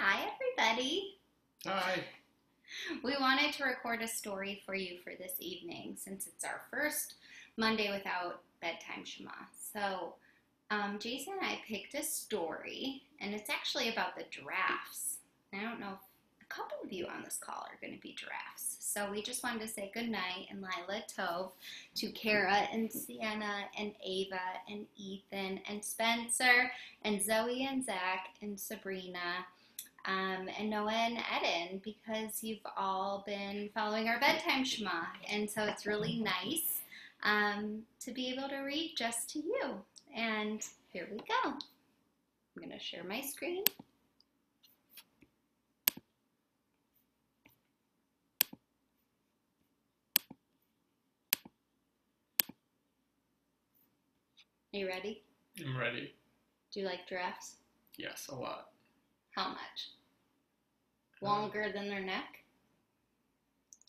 Hi, everybody. Hi. We wanted to record a story for you for this evening since it's our first Monday without bedtime Shema. So, Jason and I picked a story, and it's actually about the giraffes. I don't know if a couple of you on this call are going to be giraffes. So, we just wanted to say goodnight and Lila Tove to Kara and Sienna and Ava and Ethan and Spencer and Zoe and Zach and Sabrina. And Noah and Eden, because you've all been following our bedtime Shema. And so it's really nice to be able to read just to you. And here we go. I'm going to share my screen. Are you ready? I'm ready. Do you like giraffes? Yes, a lot. How much? Longer than their neck?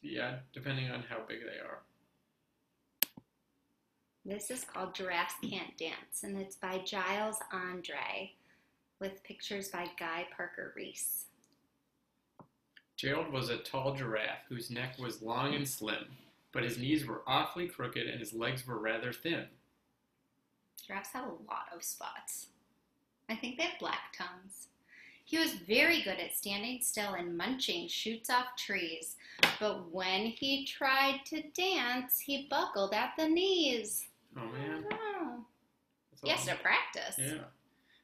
Yeah, depending on how big they are. This is called Giraffes Can't Dance, and it's by Giles Andreae, with pictures by Guy Parker Reese. Gerald was a tall giraffe whose neck was long and slim, but his knees were awfully crooked and his legs were rather thin. Giraffes have a lot of spots. I think they have black tongues. He was very good at standing still and munching shoots off trees, but when he tried to dance, he buckled at the knees. Oh, man. Oh. He has to practice. Yeah.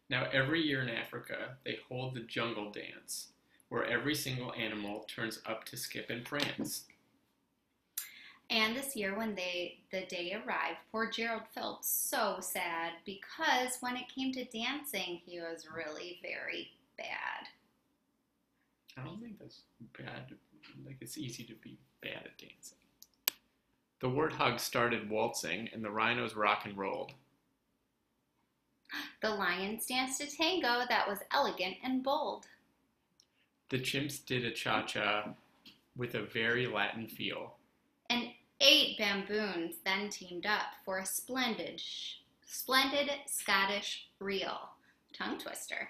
Now, every year in Africa, they hold the jungle dance, where every single animal turns up to skip and prance. And this year, when the day arrived, poor Gerald felt so sad because when it came to dancing, he was really very bad. I don't think that's bad. Like, it's easy to be bad at dancing. The warthogs started waltzing, and the rhinos rock and rolled. The lions danced a tango that was elegant and bold. The chimps did a cha-cha with a very Latin feel. And 8 baboons then teamed up for a splendid Scottish reel. Tongue twister.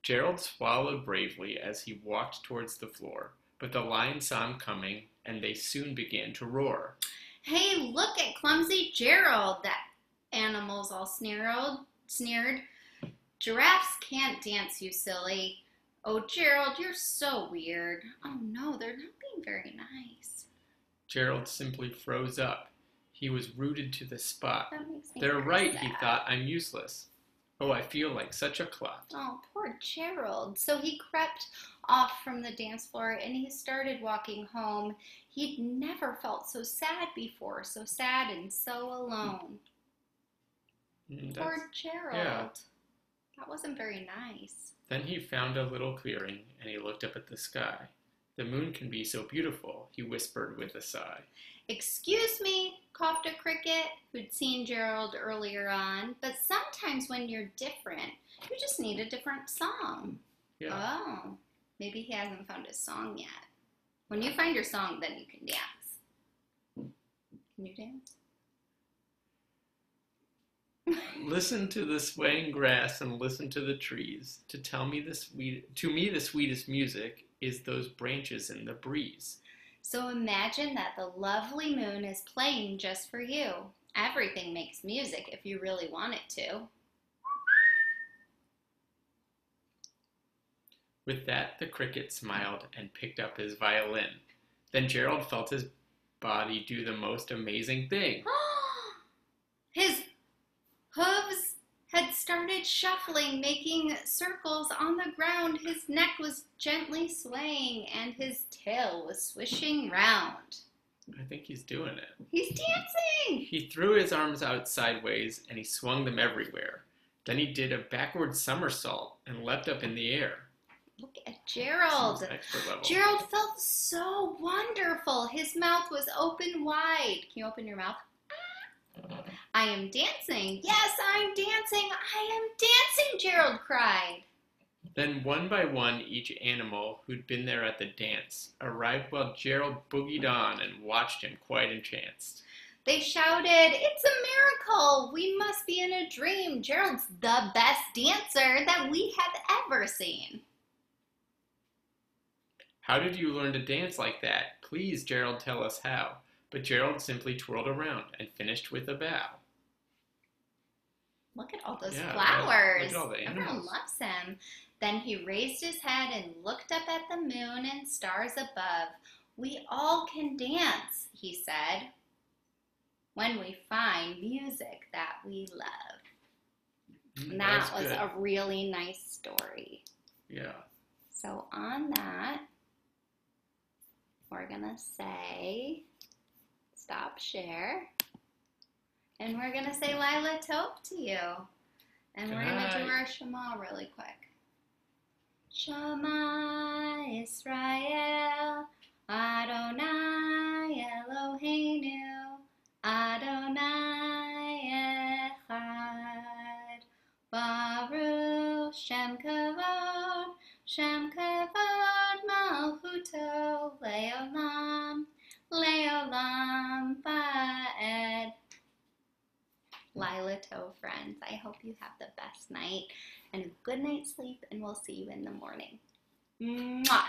Gerald swallowed bravely as he walked towards the floor, but the lions saw him coming, and they soon began to roar. Hey, look at clumsy Gerald, that animals all sneered. Giraffes can't dance, you silly. Oh, Gerald, you're so weird. Oh, no, they're not being very nice. Gerald simply froze up. He was rooted to the spot. That makes me They're very right, sad. he thought, I'm useless. Oh, I feel like such a clot. Oh, poor Gerald. So he crept off from the dance floor and he started walking home. He'd never felt so sad before, so sad and so alone. Poor Gerald. Yeah. That wasn't very nice. Then he found a little clearing, and he looked up at the sky. The moon can be so beautiful, he whispered with a sigh. Excuse me, coughed a cricket who'd seen Gerald earlier on, but sometimes when you're different, you just need a different song. Yeah. Oh, maybe he hasn't found his song yet. When you find your song, then you can dance. Can you dance? Listen to the swaying grass and listen to the trees. To me, the sweetest music is those branches in the breeze. So imagine that the lovely moon is playing just for you. Everything makes music if you really want it to. With that, the cricket smiled and picked up his violin. Then Gerald felt his body do the most amazing thing. His hooves had started shuffling, making circles on the ground. His neck was gently swaying, and his tail was swishing round. I think he's doing it. He's dancing! He threw his arms out sideways, and he swung them everywhere. Then he did a backward somersault and leapt up in the air. Look at Gerald. Expert level. Gerald felt so wonderful. His mouth was open wide. Can you open your mouth? I am dancing. Yes, I'm dancing. I am dancing, Gerald cried. Then one by one, each animal who'd been there at the dance arrived while Gerald boogied on and watched him quite entranced. They shouted, "It's a miracle! We must be in a dream. Gerald's the best dancer that we have ever seen." How did you learn to dance like that? Please, Gerald, tell us how. But Gerald simply twirled around and finished with a bow. Look at all those Yeah, flowers. look at all the Everyone animals. loves him. Then he raised his head and looked up at the moon and stars above. We all can dance, he said, when we find music that we love. And that was good. a really nice story. Yeah. So on that, we're going to say stop share. And we're going to say Lila Taupe to you. And we're going to do our Shema really quick. Shema Israel, Adonai Eloheinu, Adonai Echad, Baruch Shem Kavod, Shem Kavod Malchuto, Leolam, Leolam Ba'ed. Lila Toe friends, I hope you have the best night and a good night's sleep, and we'll see you in the morning. Mwah!